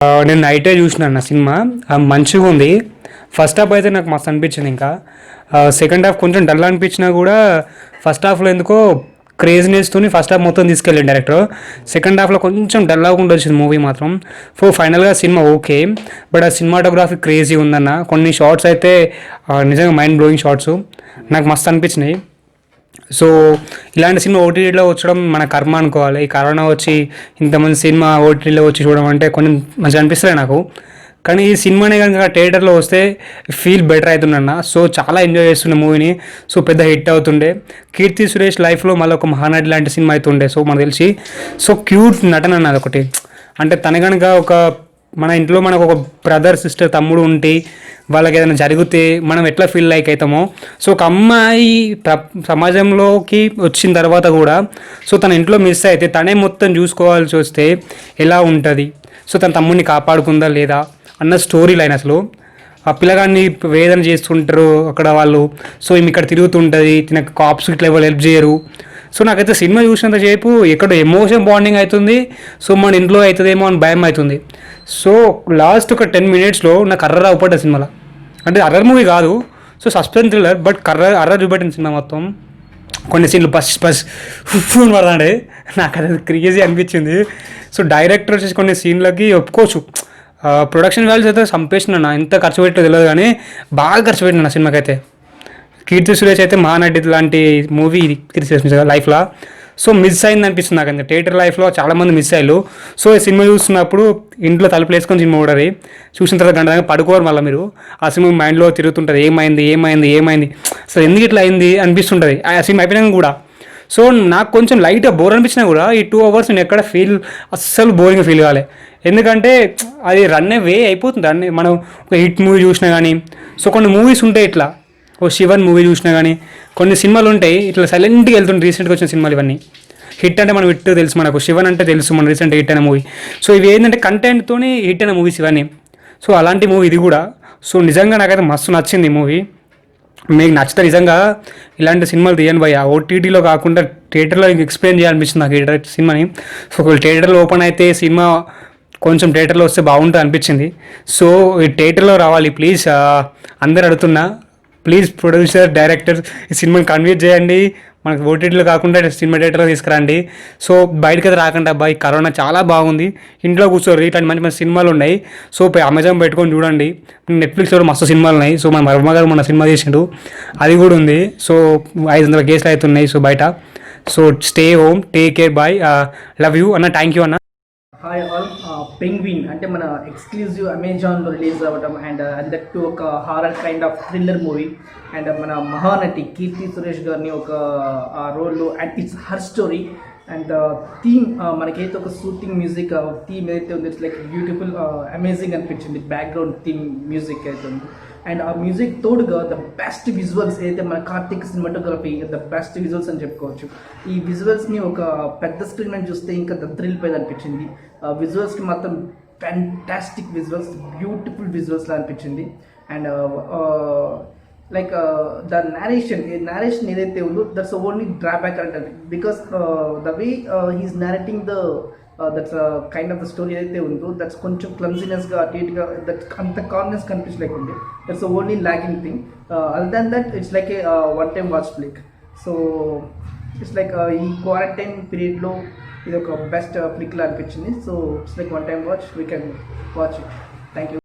నేను నైటే చూసిన నా సినిమా మంచిగా ఉంది. ఫస్ట్ హాఫ్ అయితే నాకు మస్తు అనిపించింది. ఇంకా సెకండ్ హాఫ్ కొంచెం డల్ అనిపించినా కూడా ఫస్ట్ హాఫ్లో ఎందుకో క్రేజ్నెస్తో ఫస్ట్ హాఫ్ మొత్తం తీసుకెళ్ళింది డైరెక్టర్. సెకండ్ హాఫ్లో కొంచెం డల్ అవ్వకుండా వచ్చింది మూవీ మాత్రం. ఫైనల్గా సినిమా ఓకే, బట్ ఆ సినిమాటోగ్రఫీ క్రేజీ ఉందన్న. కొన్ని షార్ట్స్ అయితే నిజంగా మైండ్ బ్లోయింగ్ షార్ట్స్ నాకు మస్తు అనిపించినాయి. సో ఇలాంటి సినిమా ఓటీటీలో వచ్చడం మన కర్మ అనుకోవాలి. ఈ కరోనా వచ్చి ఇంతమంది సినిమా ఓటీటీలో వచ్చి చూడడం అంటే కొంచెం మంచిగా అనిపిస్తుంది నాకు. కానీ ఈ సినిమానే కనుక థియేటర్లో వస్తే ఫీల్ బెటర్ అవుతుందన్న. సో చాలా ఎంజాయ్ చేస్తుండే మూవీని. సో పెద్ద హిట్ అవుతుండే. కీర్తి సురేష్ లైఫ్లో మళ్ళీ ఒక మహానటి లాంటి సినిమా అవుతుండే. సో మనకు తెలిసి సో క్యూట్ నటన అన్నది ఒకటి. అంటే తన కనుక ఒక మన ఇంట్లో మనకు ఒక బ్రదర్ సిస్టర్ తమ్ముడు ఉంటే వాళ్ళకి ఏదైనా జరిగితే మనం ఎట్లా ఫీల్ లైక్ అవుతామో, సో ఒక అమ్మాయి సమాజంలోకి వచ్చిన తర్వాత కూడా సో తన ఇంట్లో మిస్ అయితే తనే మొత్తం చూసుకోవాల్సి వస్తే ఎలా ఉంటుంది, సో తన తమ్ముడిని కాపాడుకుందా లేదా అన్న స్టోరీ లైన్. అసలు ఆ పిల్లగాన్ని వేదన చేస్తుంటారు అక్కడ వాళ్ళు. సో ఈమె ఇక్కడ తిరుగుతుంటుంది, తినకు కాప్స్ ఇట్లా ఎవరు హెల్ప్ చేయరు. సో నాకైతే సినిమా చూసినంతసేపు ఎక్కడో ఎమోషన్ బాండింగ్ అవుతుంది. సో మన ఇంట్లో అవుతుందేమో అని భయం అవుతుంది. సో లాస్ట్ ఒక 10 minutesలో నాకు అర్రర్ అవుపడ్డ సినిమాలో. అంటే అర్రర్ మూవీ కాదు, so suspense thriller, but horror చూపెట్టిన సినిమా మొత్తం. కొన్ని సీన్లు బస్ అని పడతాండే, నాకు అది క్రేజీ అనిపించింది. సో డైరెక్టర్ వచ్చేసి కొన్ని సీన్లకి ఒప్పుకోవచ్చు. ప్రొడక్షన్ వాల్యూస్ అయితే చంపేసిన. ఎంత ఖర్చు పెట్టో తెలియదు కానీ బాగా ఖర్చు పెట్టిన సినిమాకైతే. కీర్తి సురేష్ అయితే మహానటి లాంటి మూవీ కీర్తి సురేష్ లైఫ్లో సో మిస్ అయింది అనిపిస్తుంది నాకు. అంతే థియేటర్ లైఫ్లో చాలామంది మిస్ అయ్యారు. సో ఈ సినిమా చూస్తున్నప్పుడు ఇంట్లో తలుపులు వేసుకొని సినిమా చూడాలి. చూసిన తర్వాత గంట దాకా పడుకోరు మళ్ళీ మీరు. ఆ సినిమా మైండ్లో తిరుగుతుంటుంది, ఏమైంది అసలు ఎందుకు ఇట్లా అయింది అనిపిస్తుంటుంది ఆ సినిమా అయిపోయినాక కూడా. సో నాకు కొంచెం లైట్గా బోర్ అనిపించినా కూడా ఈ 2 hours నేను ఎక్కడ అస్సలు బోరింగ్ ఫీల్ కాలే. ఎందుకంటే అది రన్ వే అయిపోతుంది. మనం ఒక హిట్ మూవీ చూసినా కానీ, సో కొన్ని మూవీస్ ఉంటాయి ఇట్లా, ఓ శివన్ మూవీ చూసినా కానీ, కొన్ని సినిమాలు ఉంటాయి ఇట్లా సైలెంట్గా వెళ్తుంటాయి. రీసెంట్గా వచ్చిన సినిమాలు ఇవన్నీ హిట్ అంటే మనం హిట్ తెలుసు, మనకు శివన్ అంటే తెలుసు, మన రీసెంట్ హిట్ అయిన మూవీ. సో ఇవి ఏంటంటే కంటెంట్తోనే హిట్ అయిన మూవీస్ ఇవన్నీ. సో అలాంటి మూవీ ఇది కూడా. సో నిజంగా నాకైతే మస్తు నచ్చింది ఈ మూవీ. మీకు నచ్చితే నిజంగా ఇలాంటి సినిమాలు తీయను భయ్య. ఓటీటీలో కాకుండా థియేటర్లో ఎక్స్ప్లెయిన్ చేయాలనిపించింది నాకు ఈ సినిమాని. సో ఒకవేళ థియేటర్లో ఓపెన్ అయితే సినిమా కొంచెం థియేటర్లో వస్తే బాగుంటుంది అనిపించింది. సో ఈ థియేటర్లో రావాలి ప్లీజ్, అందరు అడుగుతున్నా. ప్లీజ్ ప్రొడ్యూసర్, డైరెక్టర్ ఈ సినిమాని కన్విన్స్ చేయండి. మనకు ఓటీటీలో కాకుండా సినిమా థియేటర్లో తీసుకురండి. సో బయటకి అయితే రాకండి అబ్బాయి, కరోనా చాలా బాగుంది. ఇంట్లో కూర్చోరు, ఇట్లాంటి మంచి మంచి సినిమాలు ఉన్నాయి. సో అమెజాన్ పెట్టుకొని చూడండి. నెట్ఫ్లిక్స్లో మస్తు సినిమాలు ఉన్నాయి. సో మన వర్మ గారు మన సినిమా చేసిండు, అది కూడా ఉంది. సో 500 కేసులు అవుతున్నాయి సో బయట. So stay home, take care, bye, love you అన్న, థ్యాంక్ యూ అన్న. Hi all. పెంగ్విన్ అంటే మన ఎక్స్క్లూజివ్ అమెజాన్లో రిలీజ్ అవ్వడం అండ్ దట్ టు ఒక horror kind of thriller movie. And మన మహానటి కీర్తి సురేష్ గారిని ఒక రోల్లో, and it's her story. And theme మనకైతే ఒక సూతింగ్ మ్యూజిక్ థీమ్ ఏదైతే ఉంది, ఇట్స్ లైక్ బ్యూటిఫుల్, అమేజింగ్ అనిపించింది. బ్యాక్గ్రౌండ్ థీమ్ మ్యూజిక్ అయితే ఉంది. అండ్ ఆ మ్యూజిక్ తోడుగా ద బెస్ట్ విజువల్స్ ఏదైతే మన Karthik cinematography the best visuals అని చెప్పుకోవచ్చు. ఈ విజువల్స్ని ఒక పెద్ద స్క్రీన్ అని చూస్తే ఇంకా థ్రిల్ పోయేది అనిపించింది. విజువల్స్కి మాత్రం ఫ్యాంటాస్టిక్ విజువల్స్, బ్యూటిఫుల్ విజువల్స్లా అనిపించింది. అండ్ లైక్ ద నేరేషన్ ఏదైతే ఉందో దట్స్ ఓన్లీ డ్రాబ్యాక్ అంటే, because the way he's narrating the that's kind of the story ఏదైతే ఉందో దట్స్ కొంచెం క్లమ్జినెస్గా అటుగా దట్ అంత కార్నెస్ కనిపించలేకుండే. That's only lacking thing. Other than that it's like a one time watch flick. So it's like ఈ క్వారంటైన్ పీరియడ్లో ఇది ఒక బెస్ట్ ఫ్లిక్లా అనిపించింది. So it's like one time watch, we can watch it. Thank you.